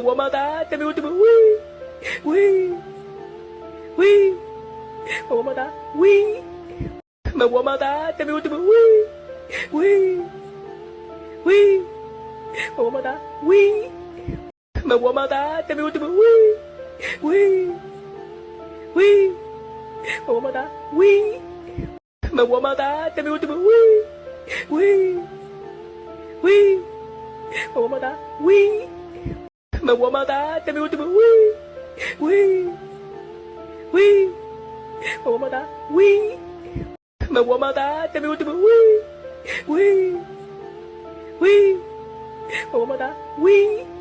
Mau mau tá, tem último. Ui, ui, ui. Mau mau tá, ui. Mau mau tá, tem último. Ui, ui, ui. Mau mau tá, ui. Mau mau tá, tem último. Ui, ui, ui. Mau mau tá, ui. Mau mau tá, tem último. Ui, ui, ui. Mau mau tá, ui. Mau mau tá, tem último. Ui, ui, ui. Mau mau tá, ui. Mau mau tá, tem último. Ui, ui, ui. Mau mau tá, ui.